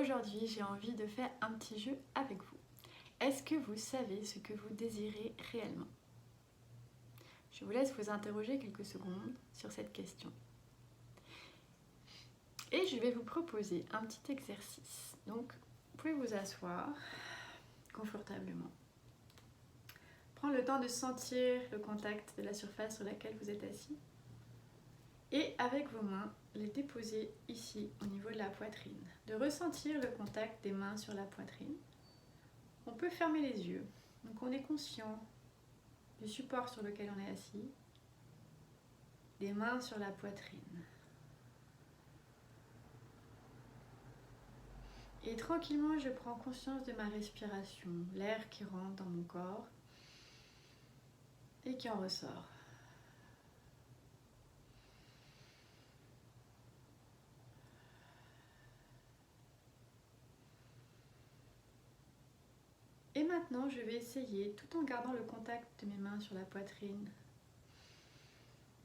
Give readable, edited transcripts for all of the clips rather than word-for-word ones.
Aujourd'hui, j'ai envie de faire un petit jeu avec vous. Est-ce que vous savez ce que vous désirez réellement? Je vous laisse vous interroger quelques secondes sur cette question. Et je vais vous proposer un petit exercice. Donc, vous pouvez vous asseoir confortablement. Prendre le temps de sentir le contact de la surface sur laquelle vous êtes assis. Et avec vos mains, les déposer ici au niveau de la poitrine. De ressentir le contact des mains sur la poitrine. On peut fermer les yeux. Donc on est conscient du support sur lequel on est assis. Des mains sur la poitrine. Et tranquillement, je prends conscience de ma respiration. L'air qui rentre dans mon corps et qui en ressort. Et maintenant, je vais essayer, tout en gardant le contact de mes mains sur la poitrine,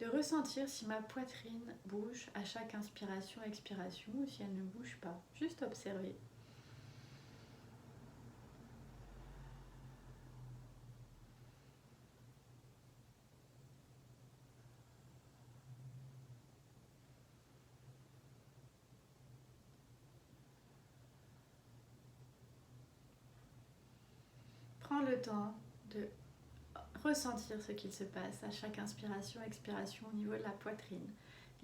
de ressentir si ma poitrine bouge à chaque inspiration-expiration ou si elle ne bouge pas. Juste observer. Prends le temps de ressentir ce qu'il se passe à chaque inspiration-expiration au niveau de la poitrine.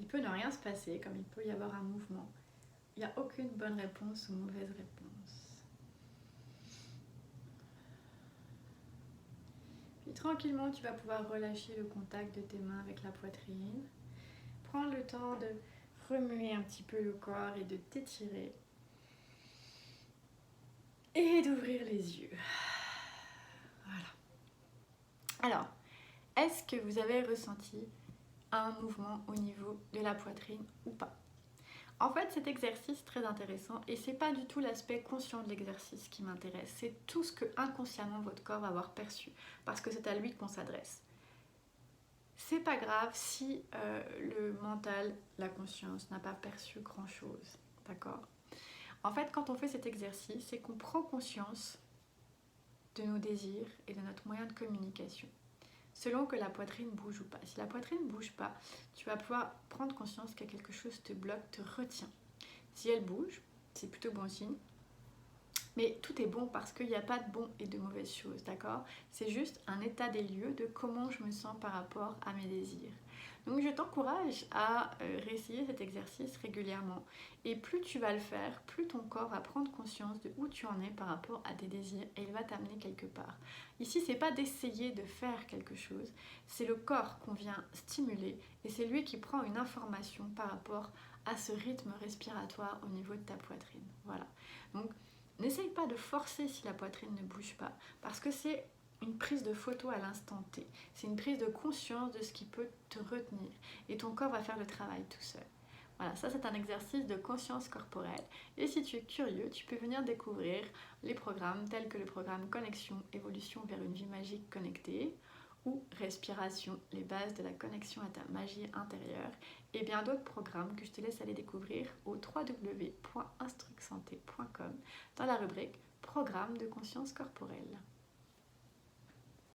Il peut ne rien se passer, comme il peut y avoir un mouvement. Il n'y a aucune bonne réponse ou mauvaise réponse. Puis tranquillement, tu vas pouvoir relâcher le contact de tes mains avec la poitrine. Prends le temps de remuer un petit peu le corps et de t'étirer. Et d'ouvrir les yeux. Voilà. Alors, est-ce que vous avez ressenti un mouvement au niveau de la poitrine ou pas? En fait, cet exercice est très intéressant et c'est pas du tout l'aspect conscient de l'exercice qui m'intéresse, c'est tout ce que inconsciemment votre corps va avoir perçu, parce que c'est à lui qu'on s'adresse. C'est pas grave si le mental, la conscience n'a pas perçu grand chose, d'accord? En fait, quand on fait cet exercice, c'est qu'on prend conscience de nos désirs et de notre moyen de communication, selon que la poitrine bouge ou pas. Si la poitrine ne bouge pas, tu vas pouvoir prendre conscience que quelque chose te bloque, te retient. Si elle bouge, c'est plutôt bon signe. Mais tout est bon parce qu'il n'y a pas de bon et de mauvaises choses, d'accord? C'est juste un état des lieux de comment je me sens par rapport à mes désirs. Donc je t'encourage à réessayer cet exercice régulièrement. Et plus tu vas le faire, plus ton corps va prendre conscience de où tu en es par rapport à tes désirs et il va t'amener quelque part. Ici, c'est pas d'essayer de faire quelque chose, c'est le corps qu'on vient stimuler et c'est lui qui prend une information par rapport à ce rythme respiratoire au niveau de ta poitrine. Voilà. Donc, n'essaye pas de forcer si la poitrine ne bouge pas, parce que c'est une prise de photo à l'instant T. C'est une prise de conscience de ce qui peut te retenir. Et ton corps va faire le travail tout seul. Voilà, ça c'est un exercice de conscience corporelle. Et si tu es curieux, tu peux venir découvrir les programmes tels que le programme Connexion, Évolution vers une vie magique connectée ou Respiration, les bases de la connexion à ta magie intérieure et bien d'autres programmes que je te laisse aller découvrir au www.instrucsanté.com dans la rubrique Programme de conscience corporelle.